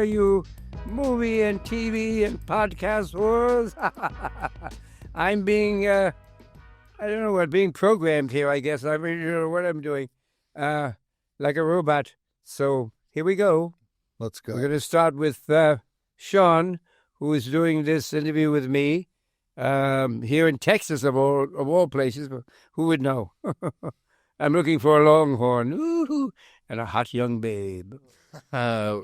You movie and TV and podcast wars. I'm being, I don't know what, being programmed here, I guess. I don't know what I'm doing. Like a robot. So here we go. Let's go. We're going to start with Sean, who is doing this interview with me here in Texas, of all places. Who would know? I'm looking for a longhorn. Ooh, and a hot young babe. Well,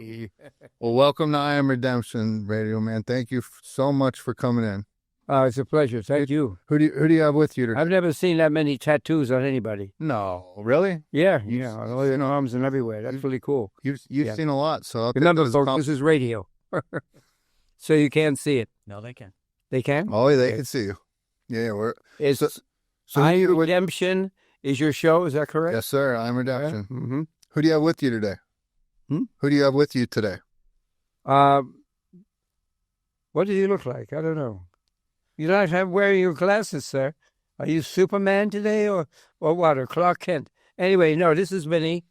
welcome to I Am Redemption, Radioman. Thank you so much for coming in. It's a pleasure. Thank you. Who do you have with you today? I've never seen that many tattoos on anybody. No, really? Yeah, all in arms and everywhere. That's really cool. You've seen a lot, so remember, folks, this is radio, so you can't see it. No, they can. They can. Oh, they can see you. Yeah, It's I Am Redemption is your show. Is that correct? Yes, sir. I Am Redemption. Yeah. Mm-hmm. Who do you have with you today? Who do you have with you today? What do you look like? I don't know. You don't have wearing your glasses, sir. Are you Superman today or what? Or Clark Kent? Anyway, no, this is Vinny,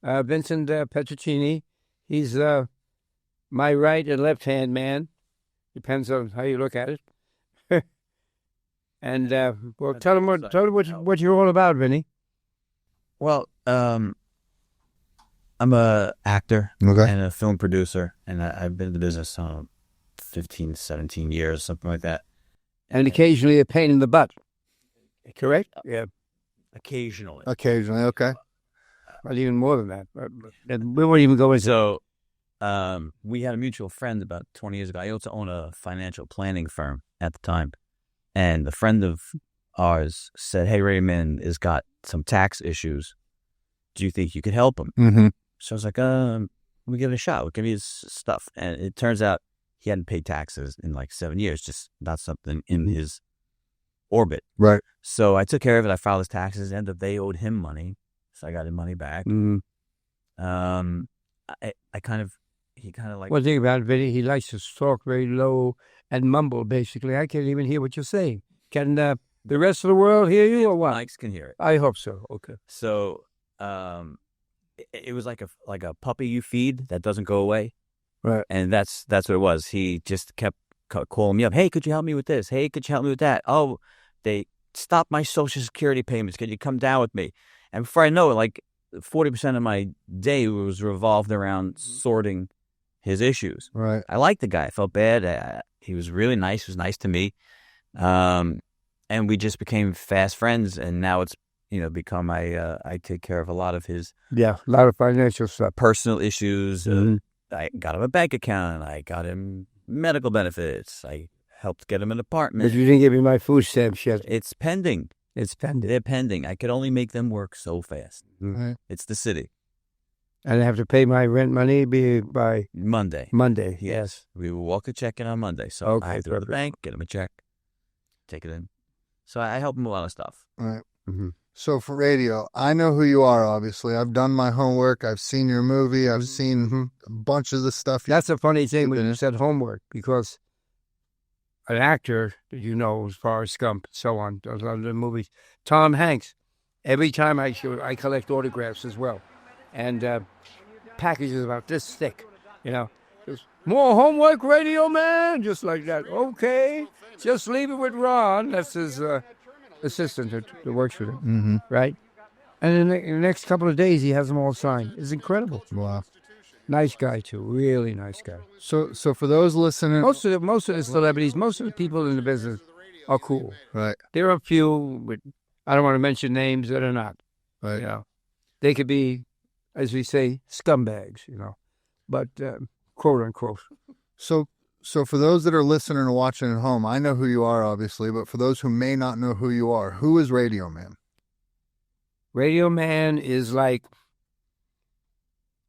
Vincent Petrosini. He's my right and left-hand man. Depends on how you look at it. And well, tell him what you're all about, Vinny. Well, I'm a actor and a film producer, and I've been in the business 15, 17 years, something like that. And occasionally a pain in the butt. Correct? Yeah. Occasionally. Okay. Well, even more than that. We won't even go into. So, we had a mutual friend about 20 years ago. I used to own a financial planning firm at the time. And a friend of ours said, "Hey, Raymond has got some tax issues. Do you think you could help him?" Mm-hmm. So I was like, "We'll give it a shot. We'll give you his stuff." And it turns out he hadn't paid taxes in like 7 years, just not something in his orbit. Right. So I took care of it. I filed his taxes. Ended up they owed him money, so I got his money back. Mm-hmm. He kind of like. One thing about Vinny, he likes to talk very low and mumble. Basically, I can't even hear what you're saying. Can the rest of the world hear you, or what? Mics can hear it. I hope so. Okay. So, it was like a puppy you feed that doesn't go away. Right. And that's what it was. He just kept calling me up. "Hey, could you help me with this? Hey, could you help me with that? Oh, they stopped my Social Security payments. Could you come down with me?" And before I know it, like 40% of my day was revolved around sorting his issues. Right. I liked the guy. I felt bad. He was really nice. He was nice to me. And we just became fast friends. And now it's, become I take care of a lot of his a lot of financial stuff, personal issues. Mm-hmm. I got him a bank account. I got him medical benefits. I helped get him an apartment. But you didn't give me my food stamps yet. It's pending. They're pending. I could only make them work so fast. Mm-hmm. It's the city. And I have to pay my rent money by Monday. Yes. We will walk a check in on Monday. So Okay, I have to go to the bank, get him a check, take it in. So I help him with a lot of stuff. All right. Mm-hmm. So for radio, I know who you are, obviously. I've done my homework. I've seen your movie. I've seen a bunch of the stuff. That's a funny thing when you said homework, because an actor that as far as Gump and so on, does a lot of the movies, Tom Hanks, every time I collect autographs as well. And packages about this thick, Just, "More homework, Radio Man," just like that. Okay, just leave it with Ron. That's his assistant that works with him, right? And in the next couple of days, he has them all signed. It's incredible. Wow. Nice guy too, really nice guy. So for those listening, most of the celebrities, most of the people in the business are cool. Right. There are a few, but I don't want to mention names that are not. Right. They could be, as we say, scumbags. But quote unquote. So for those that are listening and watching at home, I know who you are, obviously, but for those who may not know who you are, who is Radioman? Radioman is like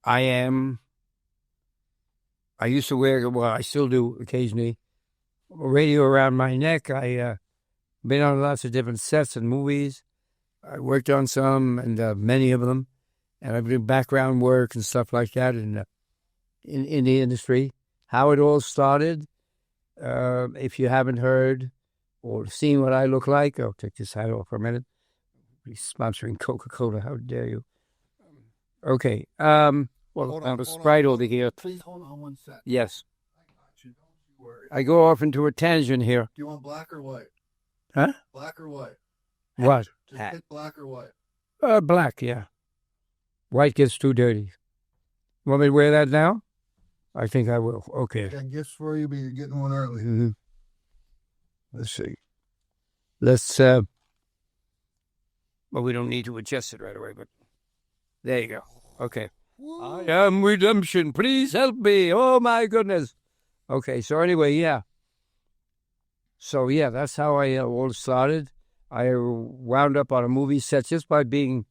I am. I used to wear, I still do occasionally, a radio around my neck. I been on lots of different sets and movies. I worked on some, and many of them, and I've done background work and stuff like that in the industry. How it all started, if you haven't heard or seen what I look like, I'll take this hat off for a minute. He's sponsoring Coca-Cola, how dare you. Okay, Well, I have a Sprite over here. Please hold on one sec. Yes. I got you. Don't you worry. I go off into a tangent here. Do you want black or white? Huh? Black or white? What? Just pick black or white. Black, yeah. White gets too dirty. Want me to wear that now? I think I will. Okay. I got gifts for you, but you're getting one early. Mm-hmm. Let's see. Let's, well, we don't need to adjust it right away, but there you go. Okay. I am redemption. Please help me. Oh, my goodness. Okay, so anyway, yeah. So, yeah, that's how I all started. I wound up on a movie set just by being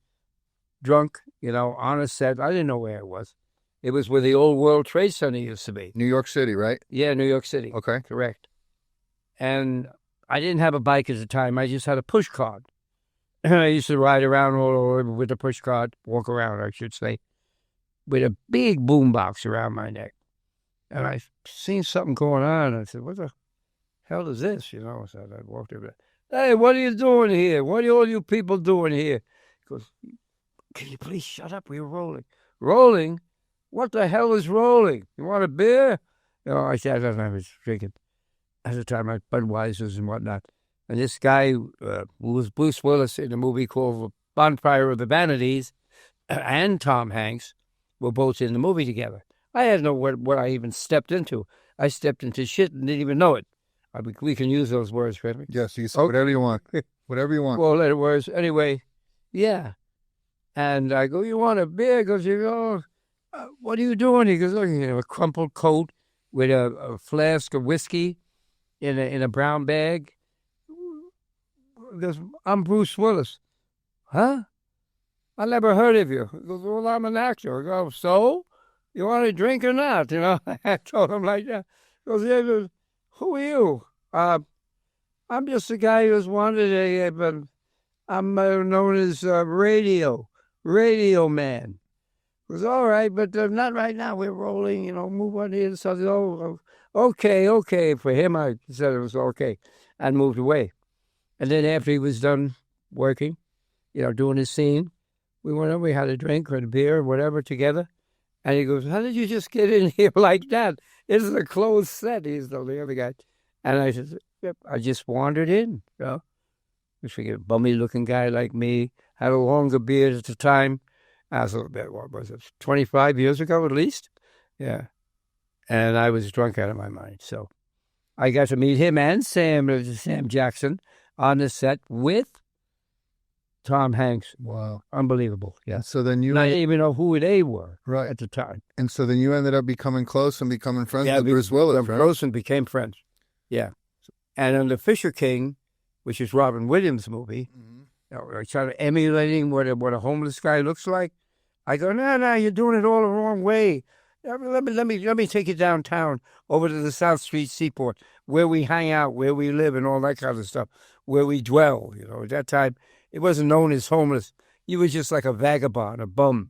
drunk, on a set. I didn't know where it was. It was where the old World Trade Center used to be. New York City, right? Yeah, New York City. Okay. Correct. And I didn't have a bike at the time. I just had a push cart. I used to ride around all over with a push cart, walk around, I should say, with a big boombox around my neck. And I seen something going on. I said, what the hell is this? So I walked over there. Hey, what are you doing here? What are all you people doing here? He goes, can you please shut up? We're rolling. Rolling? What the hell is rolling? You want a beer? I said, I was drinking. At the time, I had Budweisers and whatnot. And this guy, who was Bruce Willis in a movie called Bonfire of the Vanities, and Tom Hanks were both in the movie together. I didn't know what I even stepped into. I stepped into shit and didn't even know it. We can use those words, right? Yes, you say whatever you want. Whatever you want. Well, letter words. Anyway, yeah. And I go, you want a beer? He goes, what are you doing? He goes, a crumpled coat with a flask of whiskey in a brown bag. He goes, I'm Bruce Willis. Huh? I never heard of you. He goes, well, I'm an actor. I go, so? You want a drink or not? I told him like that. He goes, yeah. He goes, who are you? I'm just a guy who's wanted but I'm known as Radio Man. He goes, all right, but not right now. We're rolling, move on here. So I said, okay. For him, I said it was okay, and moved away. And then after he was done working, doing his scene, we went over, we had a drink or a beer or whatever together. And he goes, how did you just get in here like that? This is a closed set. He's the other guy. And I said, yep, I just wandered in, Just a bummy-looking guy like me, had a longer beard at the time. What was it, 25 years ago at least? Yeah. And I was drunk out of my mind. So I got to meet him and Sam Jackson on the set with Tom Hanks. Wow. Unbelievable. Yeah. So then I didn't even know who they were right at the time. And so then you ended up becoming close and becoming friends with we Bruce Willis, became close and became friends. Yeah. And on The Fisher King, which is Robin Williams' movie, I started emulating what a homeless guy looks like. I go, no, you're doing it all the wrong way. Let me take you downtown over to the South Street Seaport, where we hang out, where we live, and all that kind of stuff, where we dwell. At that time, it wasn't known as homeless. You were just like a vagabond, a bum,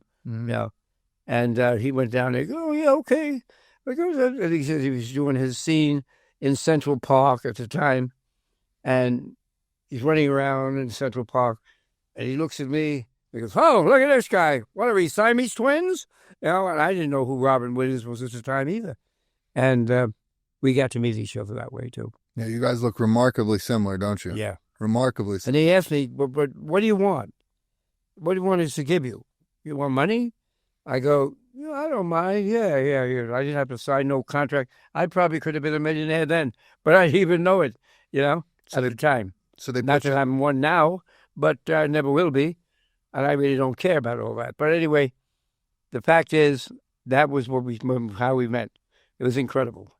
And he went down there. Oh, yeah, okay. And he said he was doing his scene in Central Park at the time, and he's running around in Central Park, and he looks at me. He goes, oh, look at this guy. What are we, Siamese twins? And I didn't know who Robin Williams was at the time either. And we got to meet each other that way, too. Yeah, you guys look remarkably similar, don't you? Yeah. Remarkably similar. And he asked me, but what do you want? What do you want us to give you? You want money? I go, I don't mind. Yeah. I didn't have to sign no contract. I probably could have been a millionaire then, but I didn't even know it, at the time. So they Not that I'm one now, but I never will be. And I really don't care about all that. But anyway, the fact is, that was how we met. It was incredible.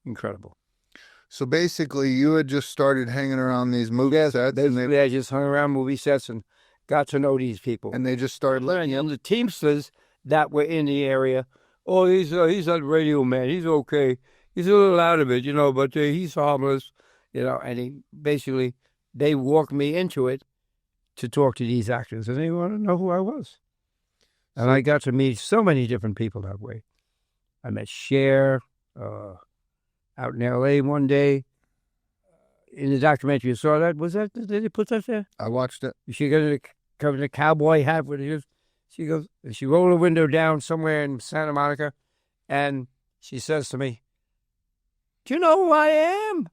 So basically, you had just started hanging around these movie sets. I just hung around movie sets and got to know these people. And they just started learning. And the Teamsters that were in the area, he's a radio man. He's okay. He's a little out of it, but he's harmless, And he basically, they walked me into it to talk to these actors, and they want to know who I was. And I got to meet so many different people that way. I met Cher out in L.A. one day. In the documentary, you saw that? Did they put that there? I watched it. She got a cowboy hat with his She goes, she rolled the window down somewhere in Santa Monica, and she says to me, "Do you know who I am?"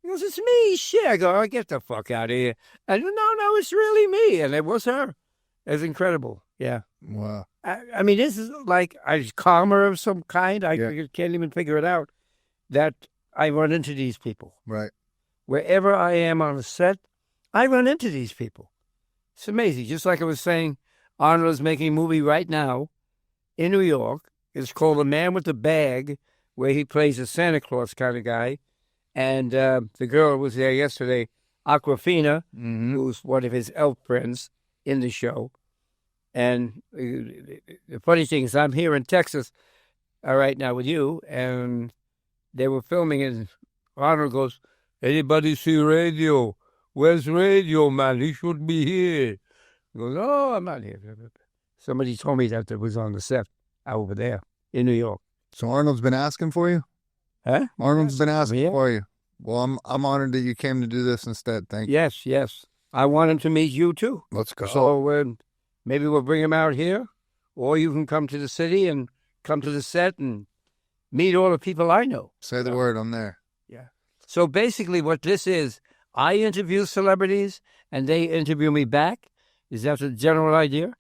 He goes, "It's me." Shit. I go, "Oh, get the fuck out of here." And no, it's really me. And it was her. It's incredible. Yeah. Wow. I mean, this is like a karma of some kind. I can't even figure it out. That I run into these people. Right. Wherever I am on a set, I run into these people. It's amazing. Just like I was saying, Arnold is making a movie right now in New York. It's called The Man with the Bag, where he plays a Santa Claus kind of guy. And the girl was there yesterday, Aquafina, who's one of his elf friends in the show. And the funny thing is, I'm here in Texas right now with you, and they were filming, and Arnold goes, "Anybody see Radio? Where's Radioman? He should be here." He goes, "Oh, I'm not here." Somebody told me that was on the set over there in New York. So Arnold's been asking for you? Huh? Arnold's been asking for you. Well, I'm honored that you came to do this instead. Thank you. Yes. I want him to meet you, too. Let's go. So maybe we'll bring him out here, or you can come to the city and come to the set and meet all the people I know. Say the word, I'm there. Yeah. So basically what this is, I interview celebrities, and they interview me back. Is that the general idea?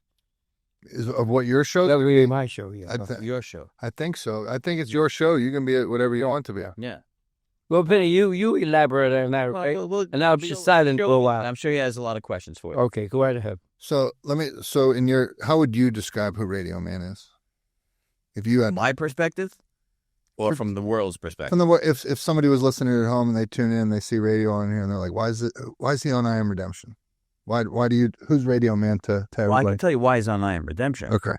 Of what your show? That would be my show, yeah. Your show. I think so. I think it's your show. You can be at whatever you want to be. Yeah. Well, Vinny, you elaborate on that, right? And I'll be silent for a while. I'm sure he has a lot of questions for you. Okay, go right ahead. So how would you describe who Radioman is? If you had My perspective, or from the world's perspective? if somebody was listening at home and they tune in, they see radio on here and they're like, why is he on I Am Redemption? Who's Radioman to everybody? Well, I can tell you why he's on I Am Redemption. Okay.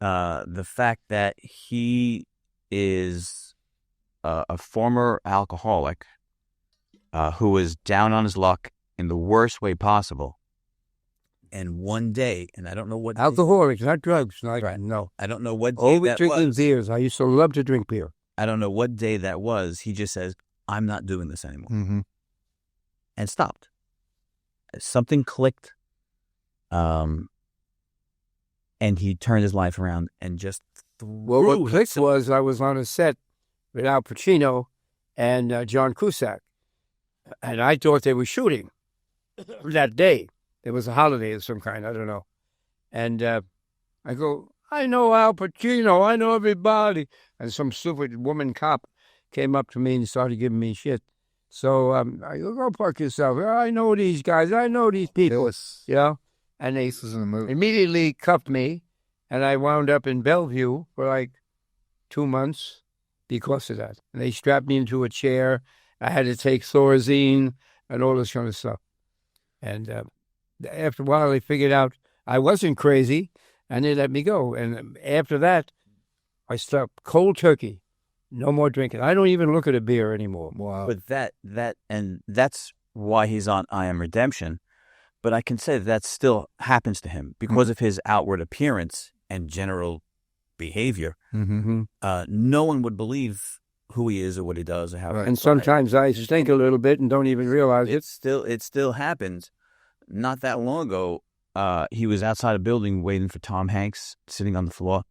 The fact that he is a former alcoholic who was down on his luck in the worst way possible. And one day, and I don't know what... Alcoholics, not drugs. Right. No. I don't know what day Always that drinking was. beers. I used to love to drink beer. I don't know what day that was. He just says, "I'm not doing this anymore." Mm-hmm. And stopped. Something clicked. And he turned his life around and just Well, what clicked was I was on a set with Al Pacino and John Cusack. And I thought they were shooting that day. It was a holiday of some kind. I don't know. And I go, "I know Al Pacino. I know everybody." And some stupid woman cop came up to me and started giving me shit. So I go, "Go fuck yourself. I know these guys. I know these people." And they This is in the movie. immediately cuffed me, and I wound up in Bellevue for like 2 months because of that. And they strapped me into a chair. I had to take Thorazine and all this kind of stuff. And after a while, they figured out I wasn't crazy, and they let me go. And after that, I stopped cold turkey. No more drinking. I don't even look at a beer anymore. Wow. But that's why he's on I Am Redemption. But I can say that still happens to him because of his outward appearance and general behavior. Mm-hmm. No one would believe who he is or what he does or how. Right. And sometimes I stink a little bit and don't even realize it. It still happens. Not that long ago, he was outside a building waiting for Tom Hanks, sitting on the floor.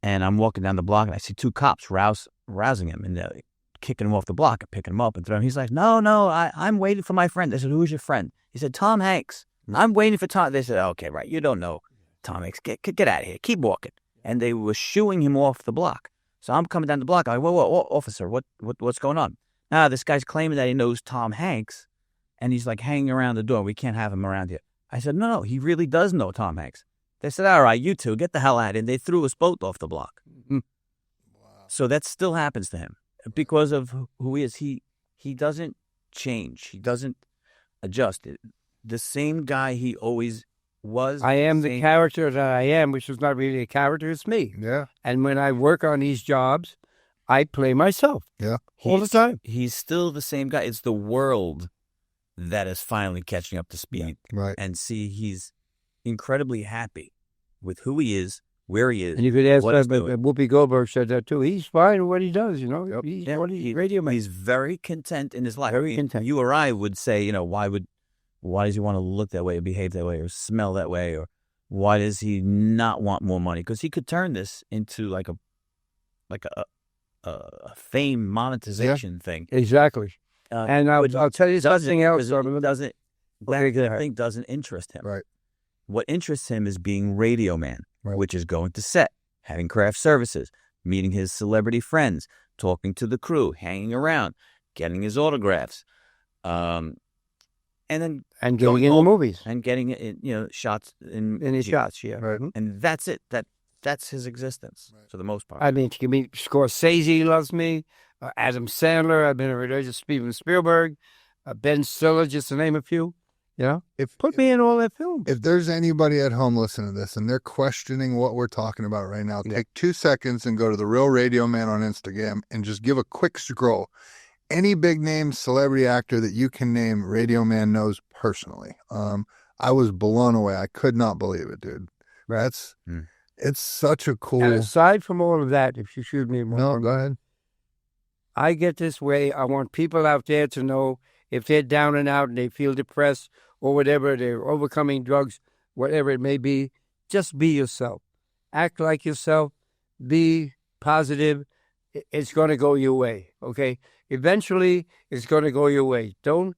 And I'm walking down the block, and I see two cops rousing him, and they're kicking him off the block and picking him up and throwing him. He's like, no, I'm waiting for my friend. They said, "Who's your friend?" He said, "Tom Hanks. I'm waiting for Tom." They said, "Okay, right, you don't know Tom Hanks. Get out of here. Keep walking." And they were shooing him off the block. So I'm coming down the block. I'm like, whoa, officer, what's going on? This guy's claiming that he knows Tom Hanks, and he's like hanging around the door. We can't have him around here. I said, no, he really does know Tom Hanks. They said, "All right, you two, get the hell out." And they threw us both off the block. Wow. So that still happens to him because of who he is. He doesn't change. He doesn't adjust. The same guy he always was. I am the character that I am, which is not really a character. It's me. Yeah. And when I work on these jobs, I play myself. Yeah. All the time. He's still the same guy. It's the world that is finally catching up to speed. Right. And see, he's incredibly happy with who he is, where he is. And you could ask what he's that, doing. Whoopi Goldberg said that too. He's fine with what he does, you know. Yep. He's Yeah, Radioman. He's very content in his life. Very content. You or I would say, why does he want to look that way or behave that way or smell that way or Why does he not want more money? Because he could turn this into like a fame monetization thing. Exactly. And I'll tell you something else. That thing doesn't interest him. Right. What interests him is being Radioman, Right. which is going to set, having craft services, meeting his celebrity friends, talking to the crew, hanging around, getting his autographs, and then going in the movies and getting shots in his shots. Yeah. Right. and that's it. That's his existence for the most part. I mean, Scorsese loves me. Adam Sandler. I've been a religious Steven Spielberg. Ben Stiller, just to name a few. You know, put me in all their films. If there's anybody at home listening to this and they're questioning what we're talking about right now, take 2 seconds and go to The Real Radio Man on Instagram and just give a quick scroll. Any big name celebrity actor that you can name, Radio Man knows personally. I was blown away. I could not believe it, dude. It's such a cool. And aside from all of that, if you shoot me more. No, go ahead. I get this way. I want people out there to know if they're down and out and they feel depressed or whatever, they're overcoming drugs, whatever it may be, just be yourself. Act like yourself. Be positive. It's going to go your way, okay? Eventually, it's going to go your way. Don't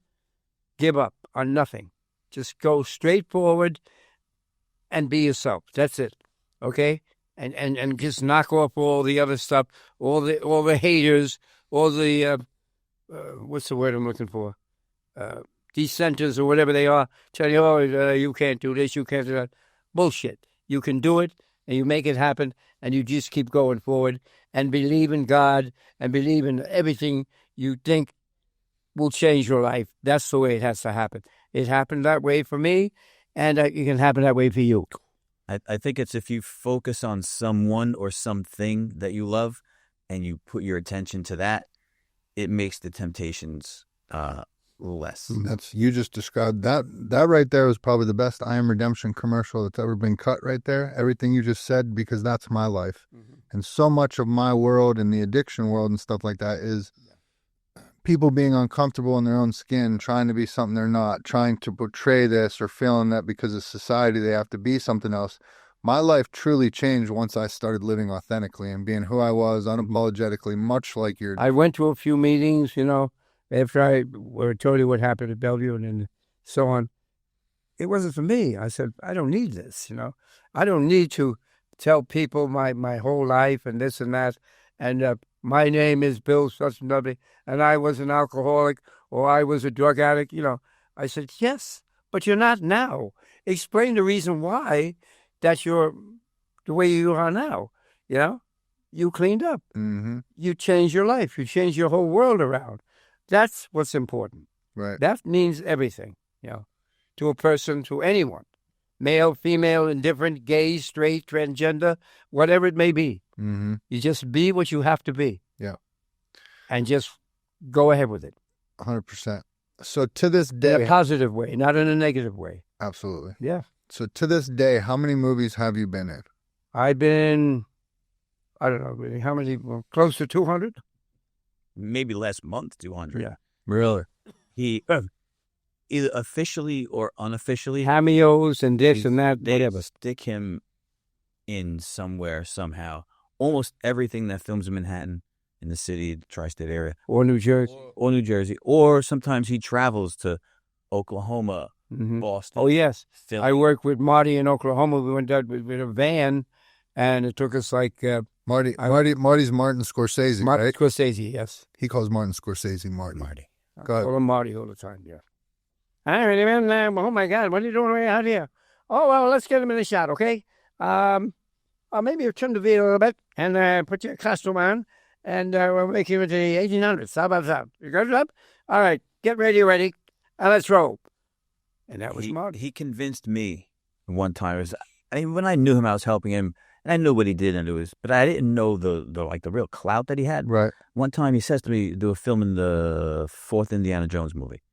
give up on nothing. Just go straight forward and be yourself. That's it, okay? And just knock off all the other stuff, all the haters, all the what's the word I'm looking for? Dissenters or whatever they are, tell you, you can't do this, you can't do that. Bullshit. You can do it, and you make it happen, and you just keep going forward and believe in God and believe in everything you think will change your life. That's the way it has to happen. It happened that way for me, and it can happen that way for you. I think it's if you focus on someone or something that you love and you put your attention to that, it makes the temptations less. You just described that. That right there was probably the best I Am Redemption commercial that's ever been cut right there. Everything you just said, because that's my life. Mm-hmm. And so much of my world and the addiction world and stuff like that is people being uncomfortable in their own skin, trying to be something they're not, trying to portray this or feeling that because of society they have to be something else. My life truly changed once I started living authentically and being who I was unapologetically, much like your. I went to a few meetings, after I told you what happened at Bellevue and so on. It wasn't for me. I said, I don't need this, I don't need to tell people my whole life and this and that. And my name is Bill such and such, and I was an alcoholic or I was a drug addict. I said, yes, but you're not now. Explain the reason why that you're the way you are now. You cleaned up. Mm-hmm. You changed your life. You changed your whole world around. That's what's important. Right. That means everything, to a person, to anyone, male, female, indifferent, gay, straight, transgender, whatever it may be. Mm-hmm. You just be what you have to be. Yeah. And just go ahead with it. 100%. So to this day. In a positive way, not in a negative way. Absolutely. Yeah. So to this day, how many movies have you been in? I've been, I don't know, really, how many? Well, close to 200? Maybe last month, 200. Yeah. Really? He either officially or unofficially. Cameos and this and that, they whatever. Stick him in somewhere, somehow. Almost everything that films in Manhattan, in the city, the tri-state area. Or New Jersey. Or New Jersey. Or sometimes he travels to Oklahoma, Boston. Oh, yes. Philly. I worked with Marty in Oklahoma. We went out with a van, and it took us like... Marty's Martin Scorsese, Martin right? Scorsese, yes. He calls Martin Scorsese Marty. I Go ahead. call him Marty all the time, yeah. All right, man. Oh, my God. What are you doing way out here? Oh, well, let's get him in the shot, okay? Maybe you trim the video a little bit and put your costume on, and we'll make you into the 1800s. How about that? You got it up? All right, get ready, and let's roll. And that was Marty. He convinced me one time. When I knew him, I was helping him, and I knew what he did, but I didn't know the real clout that he had. Right. One time, he says to me, do a film in the 4th Indiana Jones movie.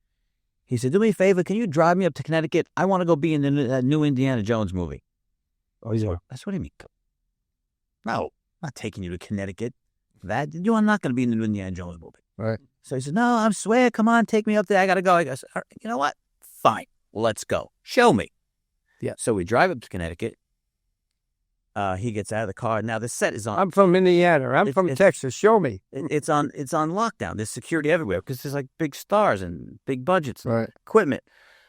He said, do me a favor, can you drive me up to Connecticut? I want to go be in that new Indiana Jones movie. Oh, he's like, that's what I mean. No, I'm not taking you to Connecticut. You are not going to be in the new Indiana Jones movie. Right. So he said, no, I swear, come on, take me up there. I got to go. I go, you know what? Fine, let's go. Show me. Yeah. So we drive up to Connecticut. He gets out of the car. Now the set is on. I'm from Indiana. I'm from Texas. Show me. It's on lockdown. There's security everywhere because there's like big stars and big budgets and Right. equipment.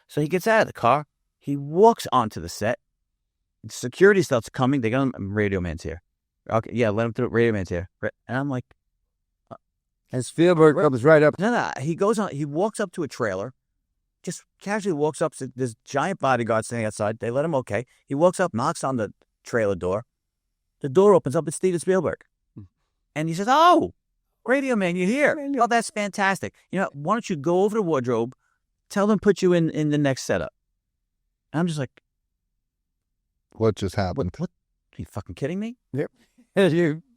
So he gets out of the car. He walks onto the set. Security starts coming. They go, Radioman's here. Okay, yeah, let him through. Radioman's here. And I'm like, and Spielberg comes right up. no. He goes on. He walks up to a trailer. Just casually walks up to this giant bodyguard standing outside. They let him okay. He walks up, knocks on the trailer door. The door opens up. It's Steven Spielberg. And he says, "Oh, Radioman, you're here. Oh, that's fantastic. You know, why don't you go over to wardrobe, tell them put you in the next setup." And I'm just like, What just happened? what? Are you fucking kidding me? Yep.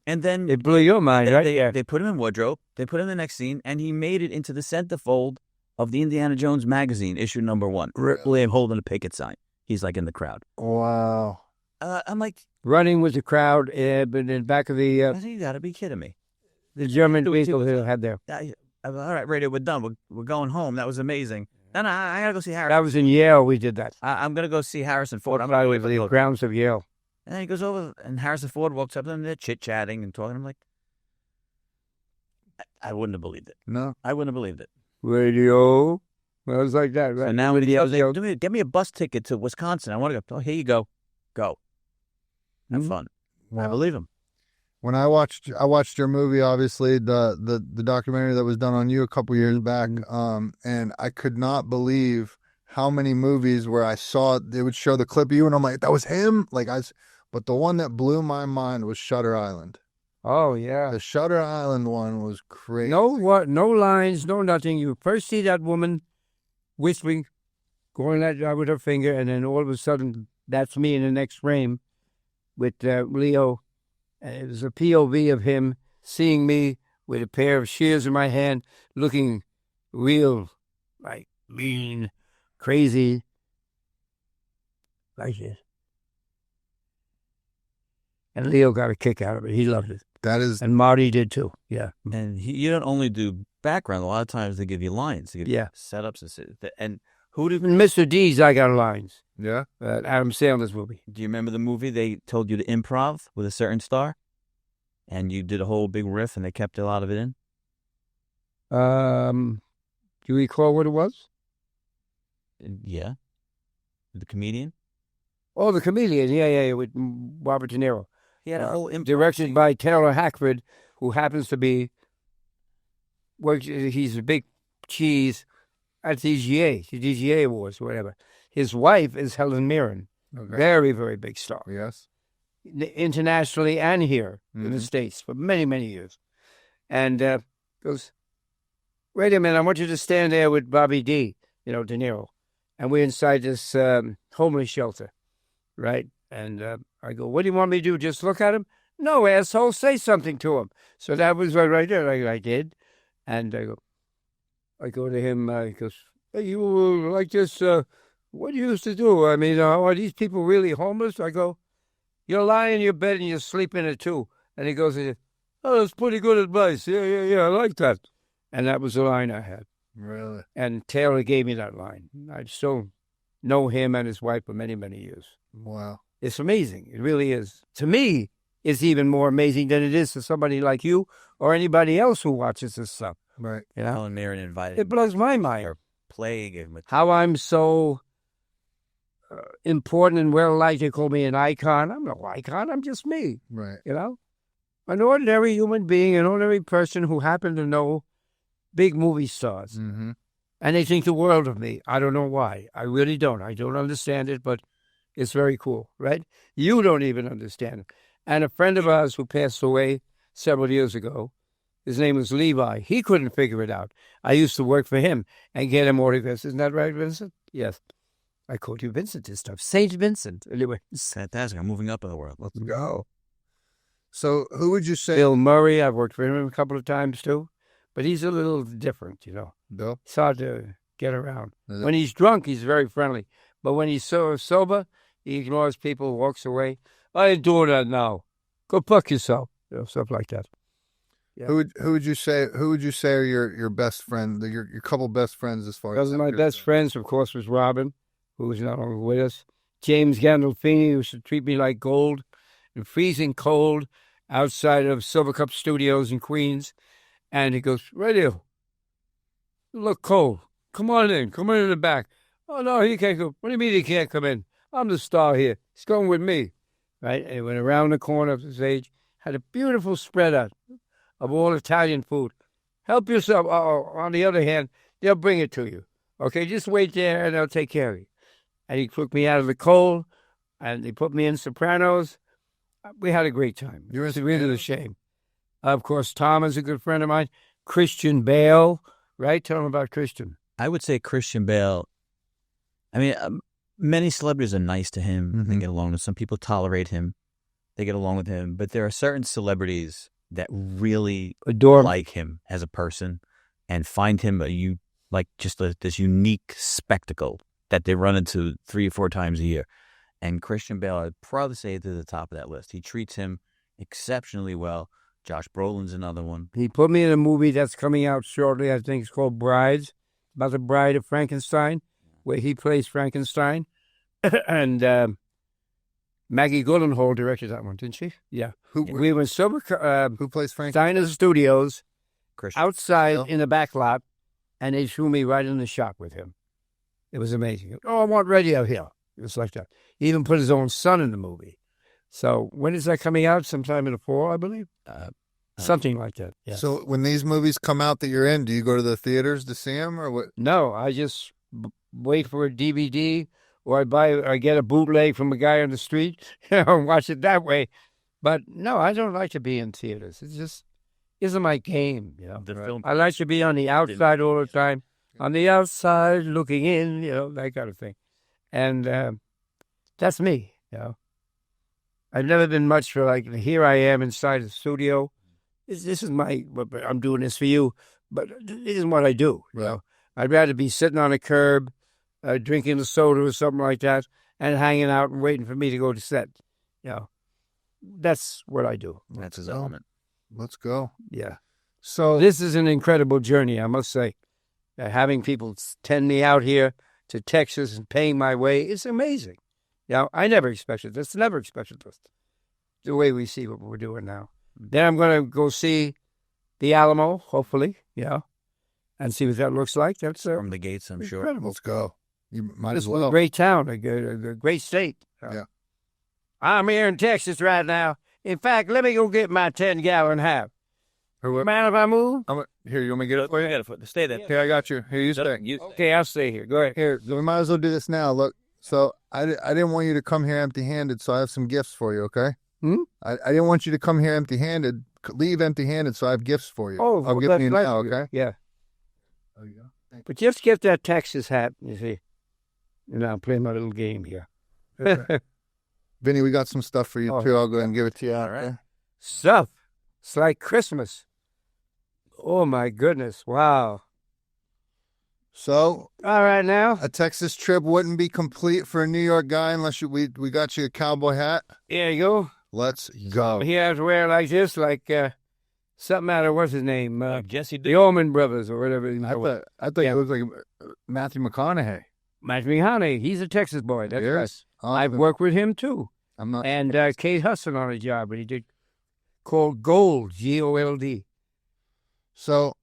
And then It blew your mind, right? They put him in wardrobe. They put him in the next scene, and he made it into the centerfold of the Indiana Jones magazine, issue number 1. Really holding a picket sign. He's like in the crowd. Wow. I'm like, Running with the crowd, but in the back of I think you got to be kidding me. the German people who had there. All right, Radio, we're done. We're going home. That was amazing. No, I got to go see Harrison. That was in Yale. We did that. I'm going to go see Harrison Ford. I'm Probably going with to the grounds of Yale. And then he goes over, and Harrison Ford walks up to them. They're chit-chatting and talking. I'm like, I wouldn't have believed it. No. I wouldn't have believed it. Radio. Well, it was like that, right? So now I was like, get me a bus ticket to Wisconsin. I want to go. Oh, here you go. Go. Have fun. I believe him. When I watched your movie, obviously the documentary that was done on you a couple years back, and I could not believe how many movies where I saw they would show the clip of you, and I'm like, that was him. But the one that blew my mind was Shutter Island. Oh, yeah. The Shutter Island one was crazy. No lines, no nothing. You first see that woman whistling, going like that with her finger, and then all of a sudden, that's me in the next frame with Leo. And it was a POV of him seeing me with a pair of shears in my hand, looking real, like mean, crazy, like this. And Leo got a kick out of it. He loved it. That is, And Marty did too. Yeah. And you don't only do background. A lot of times they give you lines. They give you Yeah. setups. And who did In Mr. D's, I got lines. yeah. Adam Sandler's movie. Do you remember the movie they told you to improv with a certain star? And you did a whole big riff and they kept a lot of it in? Do you recall what it was? Yeah. The comedian? Oh, The Comedian. Yeah, with Robert De Niro. He had a whole improv Directed scene. by Taylor Hackford, who happens to be, he's a big cheese at the DGA Awards, whatever. His wife is Helen Mirren. Okay. Very, very big star. Yes. Internationally and here in the States for many, many years. And goes, wait a minute, I want you to stand there with Bobby D, De Niro. And we're inside this homeless shelter, right? And I go, what do you want me to do, just look at him? No, asshole, say something to him. So that was right there, I did. And I go to him, he goes, hey, you like this, what do you used to do? I mean, are these people really homeless? I go, you're lying in your bed and you're sleeping in it too. And he goes, oh, that's pretty good advice. Yeah, I like that. And that was the line I had. Really? And Taylor gave me that line. I still know him and his wife for many, many years. Wow. It's amazing. It really is. To me, it's even more amazing than it is to somebody like you or anybody else who watches this stuff. Right. Helen Mirren invited It blows my mind. her play. How I'm so important and well-liked. They call me an icon. I'm no icon. I'm just me. Right. An ordinary human being, an ordinary person who happened to know big movie stars. Mm-hmm. And they think the world of me. I don't know why. I really don't. I don't understand it, but it's very cool, right? You don't even understand it. And a friend of ours who passed away several years ago, his name was Levi. He couldn't figure it out. I used to work for him and get him autographs. Isn't that right, Vincent? Yes. I called you Vincent this stuff. St. Vincent. Anyway. Fantastic. I'm moving up in the world. Let's go. So who would you say? Bill Murray. I've worked for him a couple of times too. But he's a little different, Bill? It's hard to get around. Is it? When he's drunk, he's very friendly. But when he's sober, he ignores people, walks away. I ain't doing that now. Go fuck yourself. Stuff like that. Yeah. Who would you say are your best friend, your couple best friends as far as Because my best friends, of course, was Robin, who is not longer with us. James Gandolfini used to treat me like gold in freezing cold outside of Silvercup Studios in Queens. And he goes, Radio, you look cold. Come on in. Come in the back. Oh, no, he can't go. What do you mean he can't come in? I'm the star here. He's going with me. Right? And he went around the corner of the stage, had a beautiful spread out of all Italian food. Help yourself. On the other hand, they'll bring it to you. Okay, just wait there and they'll take care of you. And he took me out of the cold, and he put me in Sopranos. We had a great time. It was really a shame. Of course, Tom is a good friend of mine. Christian Bale, right? Tell him about Christian. I would say Christian Bale. I mean, many celebrities are nice to him. They get along with some people tolerate him. They get along with him. But there are certain celebrities that really Adore like him as a person and find him this unique spectacle that they run into 3 or 4 times a year. And Christian Bale, I'd probably say to the top of that list. He treats him exceptionally well. Josh Brolin's another one. He put me in a movie that's coming out shortly. I think it's called Brides, about the bride of Frankenstein, where he plays Frankenstein. And Maggie Gyllenhaal directed that one, didn't she? Yeah. We were in Who plays Frankenstein? Steiner Studios, Christian. outside in the back lot, and they threw me right in the shop with him. It was amazing. Oh, I want radio here. It was like that. He even put his own son in the movie. So when is that coming out? Sometime in the fall, I believe. Something like that. Yes. So when these movies come out that you're in, do you go to the theaters to see them or what? No, I just wait for a DVD, or I get a bootleg from a guy on the street and watch it that way. But no, I don't like to be in theaters. It just isn't my game. I like to be on the outside all the time. On the outside, looking in, that kind of thing. And that's me, I've never been much for here I am inside the studio. This is I'm doing this for you, but this is what I do, I'd rather be sitting on a curb, drinking a soda or something like that, and hanging out and waiting for me to go to set. That's what I do. That's his element. Let's go. Yeah. So This is an incredible journey, I must say. Having people send me out here to Texas and paying my way, it's amazing. I never expected this. Never expected this. The way we see what we're doing now. Then I'm going to go see the Alamo, hopefully, and see what that looks like. That's From the gates, I'm sure. incredible. let's go. You might It's as well. a great town, a great state. Yeah. I'm here in Texas right now. In fact, let me go get my 10-gallon half. Man, if I move? Here, you want me to get up? You got to stay there. Here, I got you. Here, you stay. Okay, I'll stay here. Go ahead. Here, we might as well do this now. Look, so I didn't want you to come here empty-handed, so I have some gifts for you, okay? I didn't want you to come here empty-handed, leave empty-handed, so I have gifts for you. Oh, I'll give you now, okay? Yeah. There you go. But just get that Texas hat, you see. And I'll play my little game here. Vinny, we got some stuff for you, too. I'll go ahead and give it to you. All right. Stuff. It's like Christmas. Oh, my goodness. Wow. So, All right, now. a Texas trip wouldn't be complete for a New York guy unless we got you a cowboy hat. Here you go. Let's go. He has to wear it like this, like something out of, what's his name? Jesse The Allman Brothers or whatever. I thought you looked like Matthew McConaughey. Matthew McConaughey. He's a Texas boy. That's right. Yes. I've worked with him, too. I'm not. And Kate Hudson on a job, but he did called Gold, Gold. So,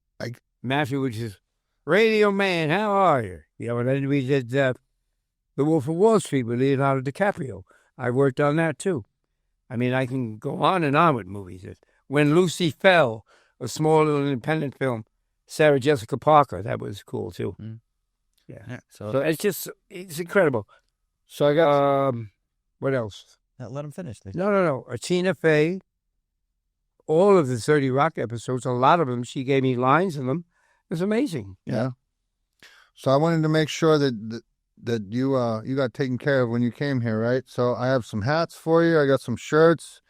Matthew was just, Radio Man, how are you? And then we did The Wolf of Wall Street with Leonardo DiCaprio. I worked on that, too. I mean, I can go on and on with movies. When Lucy Fell, a small little independent film, Sarah Jessica Parker, that was cool, too. Yeah. So it's incredible. So I got, what else? Let him finish. No. Tina Fey. All of the 30 Rock episodes, a lot of them, she gave me lines in them. It was amazing. Yeah. So I wanted to make sure that you got taken care of when you came here, right? So I have some hats for you. I got some shirts.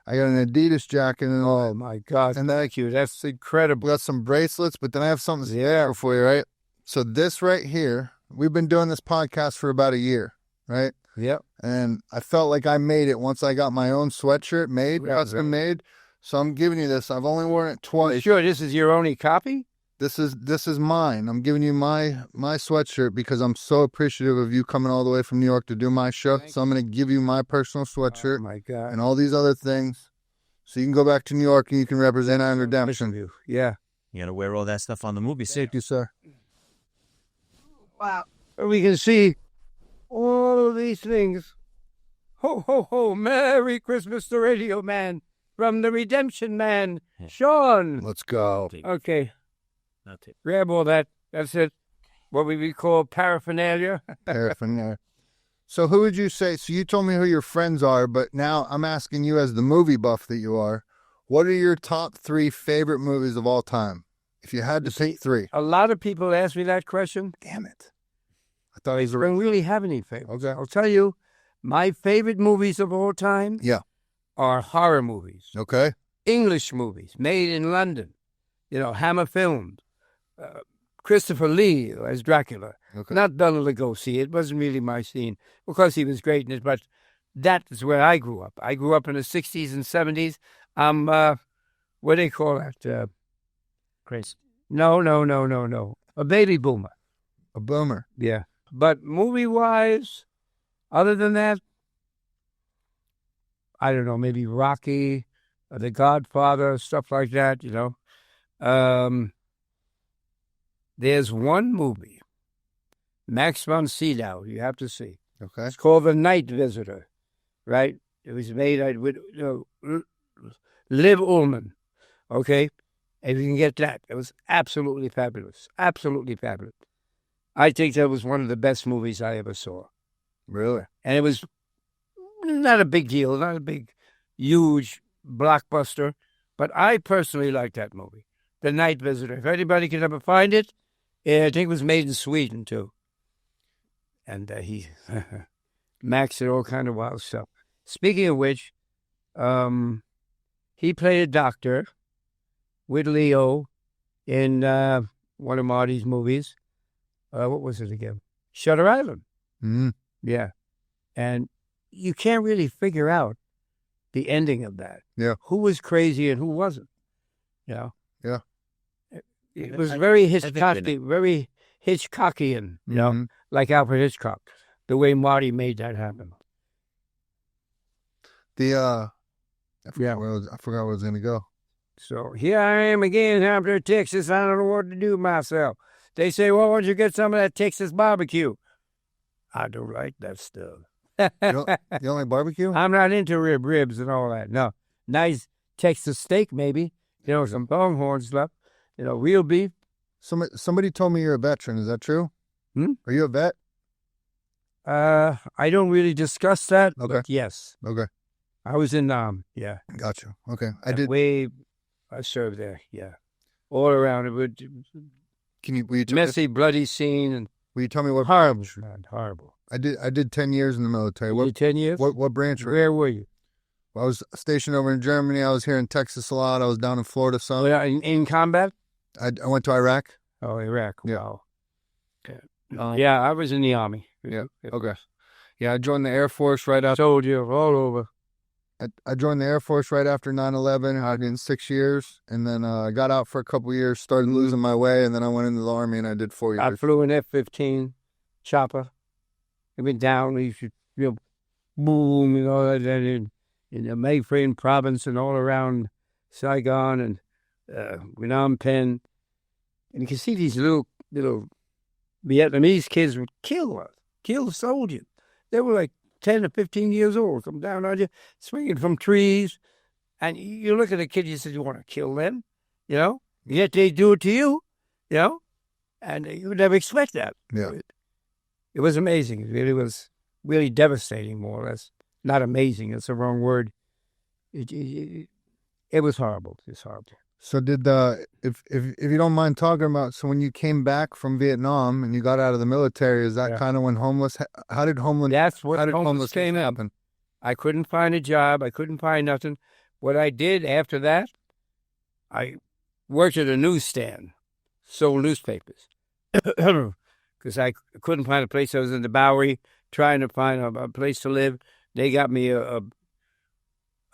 I got an Adidas jacket. And Oh, my God. And Thank you. That's incredible. we got some bracelets, but then I have something special for you, right? So this right here, we've been doing this podcast for about a year, right? Yep. And I felt like I made it once I got my own sweatshirt made, Yeah, custom made. So I'm giving you this. I've only worn it twice. Sure, this is your only copy? This is mine. I'm giving you my sweatshirt because I'm so appreciative of you coming all the way from New York to do my show. So I'm going to give you my personal sweatshirt Oh my God. and all these other things, so you can go back to New York and you can represent I Am Redemption. Yeah. You got to wear all that stuff on the movie set. Thank you, sir. Wow. We can see all of these things. Ho, ho, ho. Merry Christmas to Radio Man from the Redemption Man, Sean. Let's go. Okay. That's it. Grab all that. That's it. What we would call paraphernalia. Paraphernalia. So who would you say, so you told me who your friends are, but now I'm asking you as the movie buff that you are, what are your top 3 favorite movies of all time? If you had to pick 3. A lot of people ask me that question. Damn it. I thought he was I don't really have any favorites. Okay. I'll tell you, my favorite movies of all time are horror movies. Okay. English movies made in London. Hammer Films. Christopher Lee as Dracula. Okay. Not Bela Lugosi. It wasn't really my scene because he was great in it, but that is where I grew up. I grew up in the 60s and 70s. I'm, what do they call that? Crazy. No. A baby boomer. A boomer. Yeah. But movie-wise, other than that, I don't know, maybe Rocky, The Godfather, stuff like that, There's one movie, Max von Sydow, you have to see. Okay. It's called The Night Visitor, right? It was made with Liv Ullmann, okay? If you can get that, it was absolutely fabulous. Absolutely fabulous. I think that was one of the best movies I ever saw. Really? And it was not a big deal, not a big, huge blockbuster, but I personally like that movie, The Night Visitor. If anybody can ever find it, I think it was made in Sweden, too. And he Max did all kind of wild stuff. Speaking of which, he played a doctor with Leo in one of Marty's movies. What was it again? Shutter Island. Mm-hmm. Yeah. And you can't really figure out the ending of that. Yeah. Who was crazy and who wasn't. Yeah. It was I very think Hitchcockian, like Alfred Hitchcock, the way Marty made that happen. I forgot where I was going to go. So here I am again after Texas. I don't know what to do with myself. They say, well, why don't you get some of that Texas barbecue? I don't like that stuff. You don't like barbecue? I'm not into ribs and all that. No. Nice Texas steak, maybe. Some longhorn stuff. Real beef. Somebody told me you're a veteran. Is that true? Are you a vet? I don't really discuss that. Okay. But yes. Okay. I was in yeah. Gotcha. Okay. I served there, yeah. All around. It would Will you tell messy, bloody scene and will you tell me what horrible, branch? man, horrible. I did 10 years in the military. You did 10 years? What branch? Where were you? Well, I was stationed over in Germany. I was here in Texas a lot. I was down in Florida some. Oh, yeah, in combat? I went to Iraq. Oh, Iraq. Yeah. Wow. Okay. Yeah, I was in the Army. Yeah. Okay. Yeah, I joined the Air Force right after. Soldier all over. I joined the Air Force right after 9/11. I did 6 years, and then I got out for a couple years, started losing my way, and then I went into the Army, and I did 4 years. I flew an F-15 chopper. It went down. You should, boom, in the Mayframe province and all around Saigon and Phnom Penh. And you can see these little Vietnamese kids would kill soldiers. They were like 10 or 15 years old, come down on you, swinging from trees. And you look at a kid, you say, you want to kill them, Yet they do it to you, And you would never expect that. Yeah. It was amazing. It really was really devastating, more or less. Not amazing, that's the wrong word. It was horrible. It's horrible. So if you don't mind talking about, so when you came back from Vietnam and you got out of the military, is that kind of when homelessness came happen? I couldn't find a job. I couldn't find nothing. What I did after that, I worked at a newsstand, sold newspapers. Because I couldn't find a place. I was in the Bowery trying to find a place to live. They got me a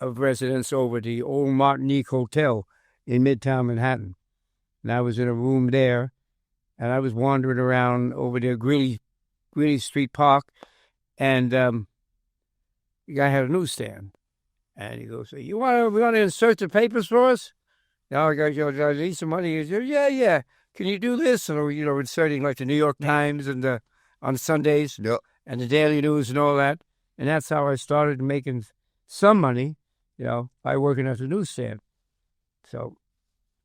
residence over at the old Martinique Hotel in Midtown Manhattan. and I was in a room there, and I was wandering around over there, Greeley Street Park, and the guy had a newsstand, and he goes, "We want to insert the papers for us?" Now I go, "I need some money." He goes, "Yeah. Can you do this?" And inserting like the New York Times and on Sundays, Yep. and the Daily News and all that, and that's how I started making some money, by working at the newsstand. So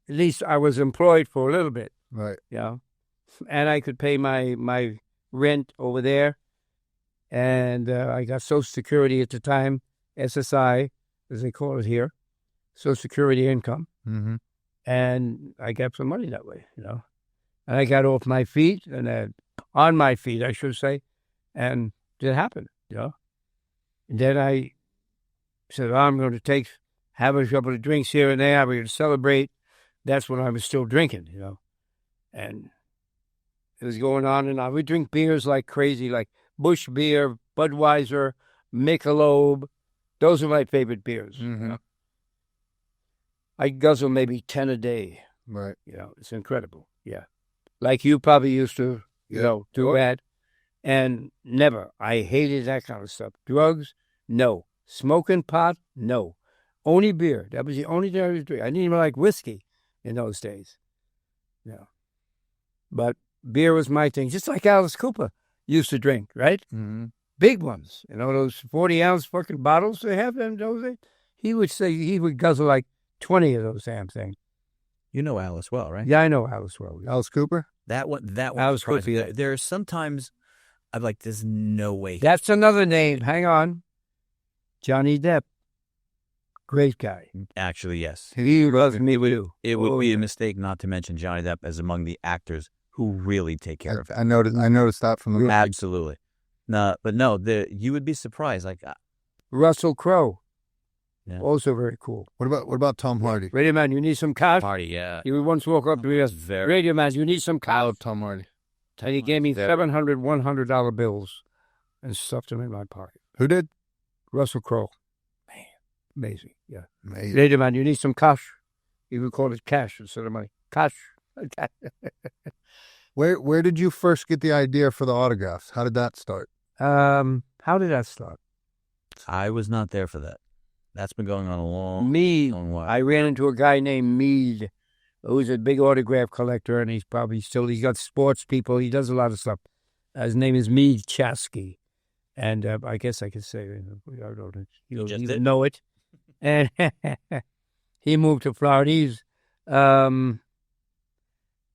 at least I was employed for a little bit, Right. and I could pay my rent over there, and I got Social Security at the time, SSI, as they call it here, Social Security income, Mm-hmm. and I got some money that way, and I got off my feet, and on my feet, I should say, and it happened, And then I said, I'm going to have a couple of drinks here and there. We're going to celebrate. That's when I was still drinking, and it was going on and on. We drink beers like crazy, like Busch beer, Budweiser, Michelob. Those are my favorite beers. Mm-hmm. I guzzle maybe 10 a day. Right. It's incredible. Yeah. Like you probably used to, do that. And never. I hated that kind of stuff. Drugs? No. Smoking pot? No. Only beer. That was the only thing I was drinking. I didn't even like whiskey in those days. But beer was my thing. Just like Alice Cooper used to drink, right? Mm-hmm. Big ones. Those 40-ounce fucking bottles they have in those days. He would guzzle like 20 of those damn things. You know Alice well, right? Yeah, I know Alice well. Alice Cooper? That one Alice surprised me. Cooper. There are sometimes I'm like, there's no way. That's another name. Hang on. Johnny Depp. Great guy. Actually, yes. He loves me with you. It would be a mistake not to mention Johnny Depp as among the actors who really take care of it. I noticed that from the movie. Absolutely. No, but no, you would be surprised. Like Russell Crowe. Yeah. Also very cool. What about Tom Hardy? Radioman, you need some cash? Party, yeah. He would once walk up to me and say, Radioman, you need some I cash? love Tom Hardy. And he gave me $700 $100 bills and stuffed them in my pocket. Who did? Russell Crowe. Man, amazing. Yeah. Amazing. Radioman, you need some cash? He would call it cash instead of money. Cash. Where did you first get the idea for the autographs? How did that start? How did that start? I was not there for that. That's been going on a long while. I ran into a guy named Mead, who's a big autograph collector, and he's got sports people. He does a lot of stuff. His name is Mead Chasky, and I guess I could say, I don't even know it. And he moved to Florida. He's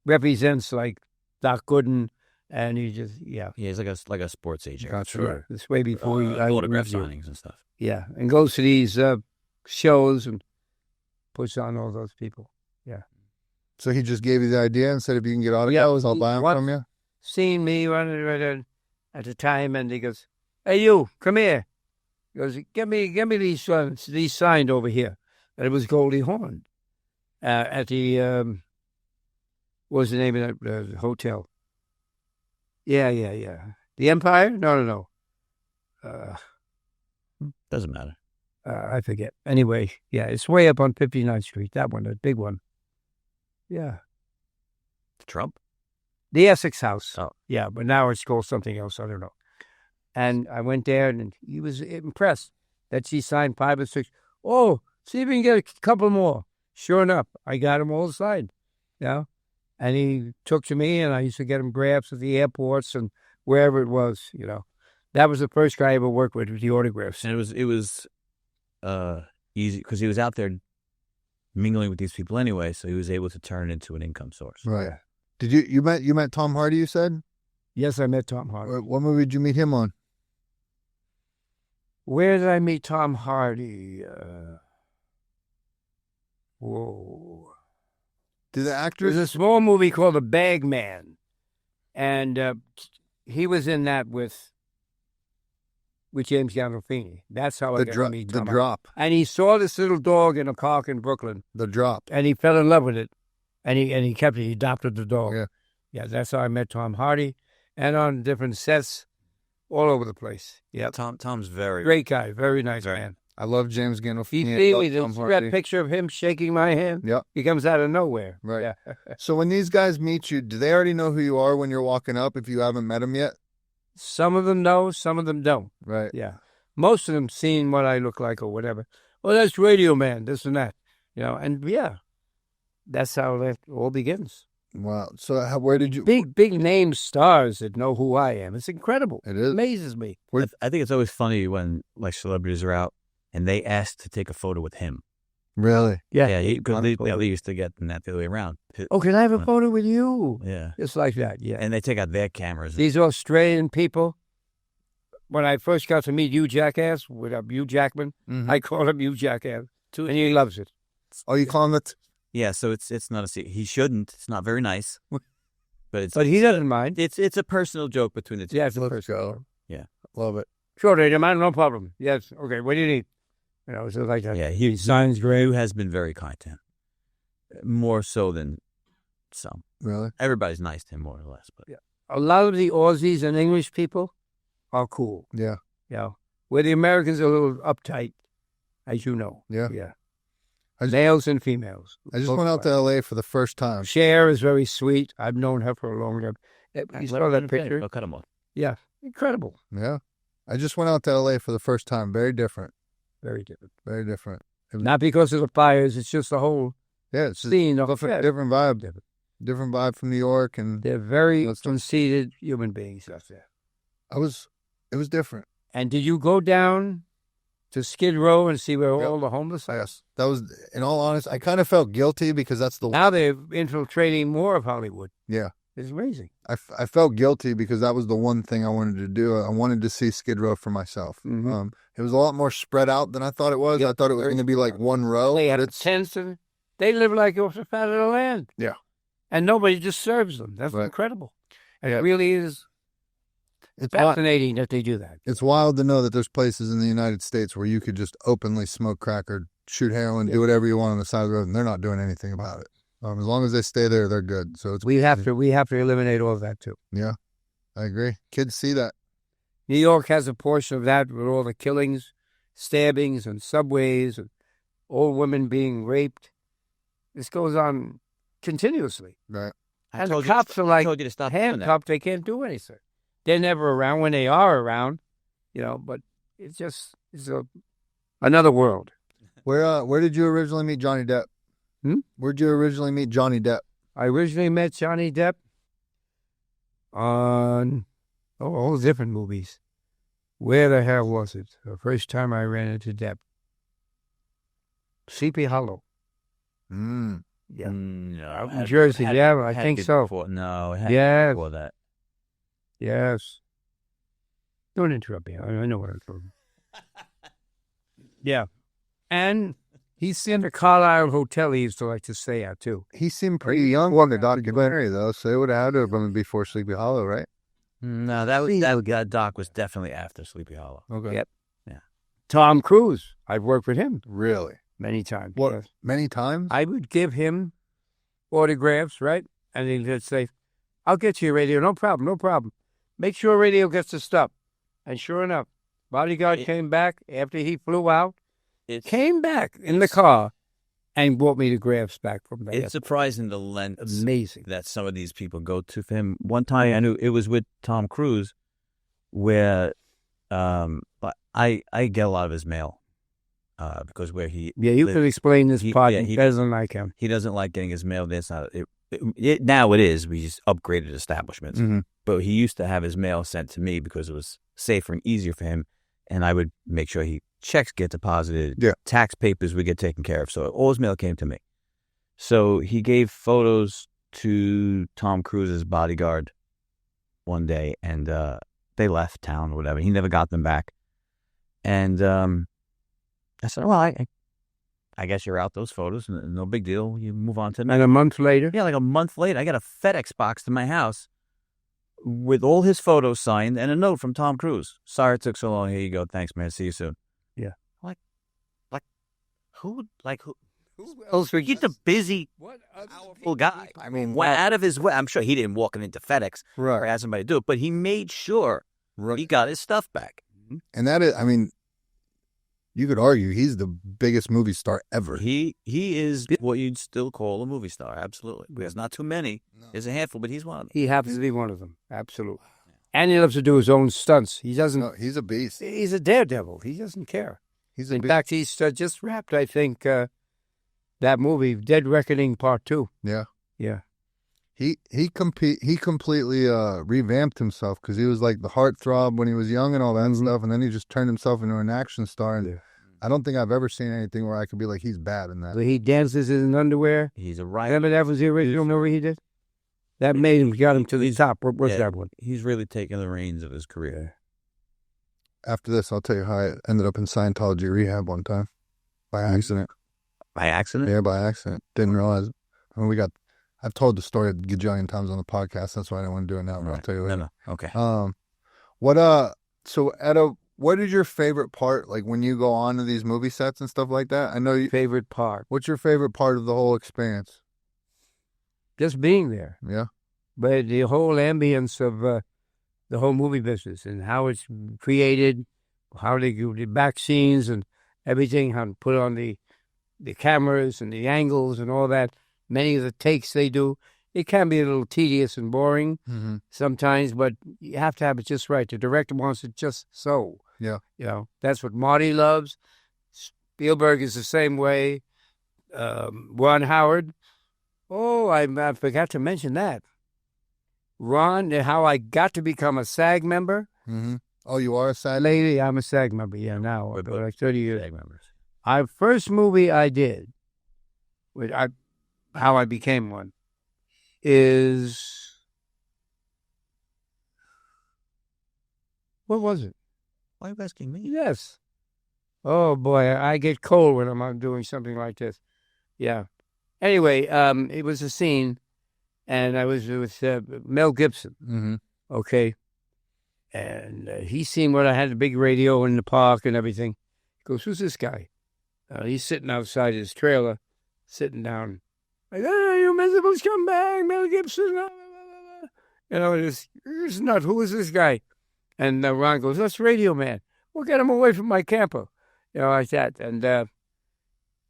represents like Doc Gooden, and he just he's like a sports agent. Gotcha. Sure. This way before autograph signings and stuff. Yeah, and goes to these shows and puts on all those people. Yeah. So he just gave you the idea and said, if you can get autographs, I'll buy them from you? Seen me running at the time, and he goes, "Hey, you, come here." He goes, "Give me these signed over here." And it was Goldie Hawn at the, what was the name of that hotel? Yeah. The Empire? No. Doesn't matter. I forget. Anyway, yeah, it's way up on 59th Street. That one, the big one. Yeah. Trump? The Essex House. Oh. Yeah, but now it's called something else. I don't know. And I went there, and he was impressed that she signed 5 or 6. Oh, see if we can get a couple more. Sure enough, I got them all signed. And he took to me, and I used to get him grabs at the airports and wherever it was, That was the first guy I ever worked with the autographs. And it was easy because he was out there mingling with these people anyway, so he was able to turn it into an income source. Right. Did you met Tom Hardy, you said? Yes, I met Tom Hardy. What movie did you meet him on? Where did I meet Tom Hardy? Whoa. Did the actors? There's a small movie called The Bag Man, and he was in that with James Gandolfini. That's how I got to meet Tom Hardy. Drop. And he saw this little dog in a park in Brooklyn. The Drop. And he fell in love with it, and he kept it. He adopted the dog. Yeah, that's how I met Tom Hardy, and on different sets all over the place. Yeah, Tom's very great guy, very nice man. I love James He Gandolfini. see I me, love Tom there's that Hardy. picture of him shaking my hand. Yep. He comes out of nowhere. Right. Yeah. So when these guys meet you, do they already know who you are when you're walking up if you haven't met them yet? Some of them know, some of them don't. Right. Yeah. Most of them seen what I look like or whatever. Well, that's Radioman, this and that. And yeah, that's how that all begins. Wow. So where did you? Big name stars that know who I am. It's incredible. It is. Amazes me. I think it's always funny when like celebrities are out and they ask to take a photo with him. Really? Yeah, because they used to get that the other way around. Oh, can I have a photo with you? Yeah. Just like that, yeah. And they take out their cameras. These Australian people, when I first got to meet Hugh Jackass with Hugh Jackman, I called him Hugh Jackass, too, and he loves it. Oh, you call him it? Yeah, so it's not a secret. He shouldn't. It's not very nice. But he doesn't mind. It's a personal joke between the two. Yeah, it's a Let's personal. go. Yeah. Love it. Sure, Radioman, no problem. Yes, okay, what do you need? So like that. Yeah, He signs great. Hugh has been very kind to him. More so than some. Really? Everybody's nice to him, more or less. But Yeah. A lot of the Aussies and English people are cool. Yeah. Where the Americans are a little uptight, as you know. Yeah. Yeah. I just- Males and females. I just went out to LA for the first time. Cher is very sweet. I've known her for a long time. You saw that picture? I'll cut him off. Yeah. Incredible. Yeah. I just went out to LA for the first time. Very different. Very different. Very different. Not because of the fires, it's just the whole Yeah, it's just scene. different vibe. Different vibe from New York, and They're very conceited human beings out there. it was different. And did you go down to Skid Row and see where Yep. all the homeless are? Yes, that was. In all honesty, I kind of felt guilty because that's the. Now they're infiltrating more of Hollywood. Yeah, It's amazing. I felt guilty because that was the one thing I wanted to do. I wanted to see Skid Row for myself. Mhm. It was a lot more spread out than I thought it was. Yep. I thought it was going to be like one row. They have but it's tents and they live like off the fat of the land. Yeah. And nobody disturbs them. That's Right. incredible. And Yeah. it really is it's fascinating that they do that. It's wild to know that there's places in the United States where you could just openly smoke crack or shoot heroin, do whatever you want on the side of the road, and they're not doing anything about it. As long as they stay there, they're good. So it's We have to eliminate all of that too. Yeah, I agree. Kids see that. New York has a portion of that with all the killings, stabbings, and subways, and old women being raped. This goes on continuously. Right. And the cops are like told you to stop doing that. handcuffed. They can't do anything. They're never around when they are around, but it's another world. Where did you originally meet Johnny Depp? Where'd you originally meet Johnny Depp? I originally met Johnny Depp on all different movies. Where the hell was it? The first time I ran into Depp. Sleepy Hollow. Yeah. No, Out in Jersey, yeah, I think so. No, it had Yes. before that. Yes. Don't interrupt me. I know what I'm talking about. Yeah. And he's in the Carlisle Hotel he used to like to stay at, too. He seemed pretty young on the documentary, though, so it would have had to have been before Sleepy Hollow, right? No, that doc was definitely after Sleepy Hollow. Okay. Yep. Tom Cruise. I've worked with him Really? many times. What? Yes. Many times? I would give him autographs, right? And he'd say, I'll get you a radio. No problem, no problem. Make sure radio gets the stuff. And sure enough, bodyguard came back after he flew out, came back in the car and brought me the graphs back from there. It's surprising the length Amazing. that some of these people go to for him. One time, I knew it was with Tom Cruise, where but I get a lot of his mail because where he You can explain this part he better than I can. He doesn't like getting his mail. That's not it. Now it is. We just upgraded establishments, but he used to have his mail sent to me because it was safer and easier for him, and I would make sure checks get deposited, tax papers would get taken care of. So all his mail came to me. So he gave photos to Tom Cruise's bodyguard one day, and they left town or whatever. He never got them back. And I said, well, I guess you're out those photos. No big deal. You move on to the next. And a month later? Yeah, like a month later, I got a FedEx box to my house with all his photos signed and a note from Tom Cruise. Sorry it took so long. Here you go. Thanks, man. See you soon. Yeah. Who else would He's a busy, powerful guy. I mean, went out of his way. I'm sure he didn't walk into FedEx or ask somebody to do it, but he made sure he got his stuff back. And that is, I mean, You could argue he's the biggest movie star ever. He is what you'd still call a movie star. Absolutely. There's not too many. There's a handful, but he's one of them. He happens to be one of them. Absolutely. And he loves to do his own stunts. He doesn't. No, he's a beast. He's a daredevil. He doesn't care. He's a In beast. fact, he's just wrapped, I think, that movie, Dead Reckoning Part 2. Yeah. Yeah. He completely revamped himself because he was like the heartthrob when he was young and all that stuff, and then he just turned himself into an action star. And I don't think I've ever seen anything where I could be like, he's bad in that. He dances in underwear. He's a right. Remember that was the original movie he did? That made him, got him to the top. What was that one? He's really taken the reins of his career. After this, I'll tell you how I ended up in Scientology rehab one time by accident. By accident? Yeah, by accident. Didn't realize it. I mean, I've told the story a gajillion times on the podcast. That's why I didn't want to do it now. But I'll tell you later. No. Okay. So what is your favorite part, like when you go on to these movie sets and stuff like that? I know you. Favorite part? What's your favorite part of the whole experience? Just being there. Yeah. But the whole ambience of the whole movie business and how it's created, how they do the back scenes and everything, how to put on the cameras and the angles and all that. Many of the takes they do, it can be a little tedious and boring sometimes, but you have to have it just right. The director wants it just so. Yeah. You know, that's what Marty loves. Spielberg is the same way. Ron Howard. Oh, I forgot to mention that. Ron, how I got to become a SAG member. Mm-hmm. Oh, you are a SAG? Lady, I'm a SAG member, yeah, now. We're Like 30 years. SAG members. Our first movie I did, how I became one, is... What was it? Why are you asking me? Yes. Oh, boy, I get cold when I'm doing something like this. Yeah. Anyway, it was a scene, and I was with Mel Gibson, okay? And he seen what I had, the big radio in the park and everything. He goes, who's this guy? He's sitting outside his trailer, sitting down. Like, you miserable scumbag, Mel Gibson. You know, it's not, who is this guy? And Ron goes, that's Radioman. We'll get him away from my camper. You know, like that. And at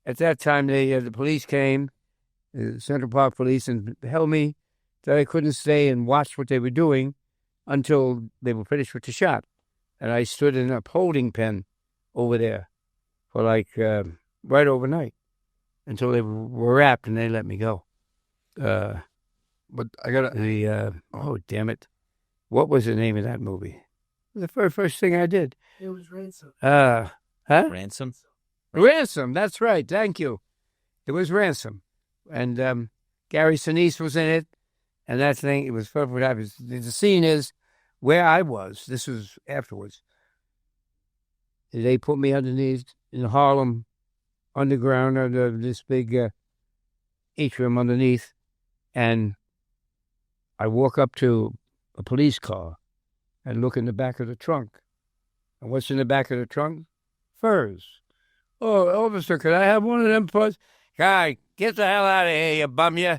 that time, the police came, the Central Park police, and held me that I couldn't stay and watch what they were doing until they were finished with the shot. And I stood in a holding pen over there for like right overnight until they were wrapped and they let me go. But I gotta... oh, damn it. What was the name of that movie? It was the first thing I did. It was Ransom. Huh? Ransom? Ransom, that's right. Thank you. It was Ransom. And Gary Sinise was in it. And that thing, it was perfect. The scene is where I was. This was afterwards. They put me underneath in Harlem, underground, under this big atrium underneath. And I walk up to a police car and look in the back of the trunk. And what's in the back of the trunk? Furs. Oh, officer, could I have one of them furs? Guy, get the hell out of here, you bum, you.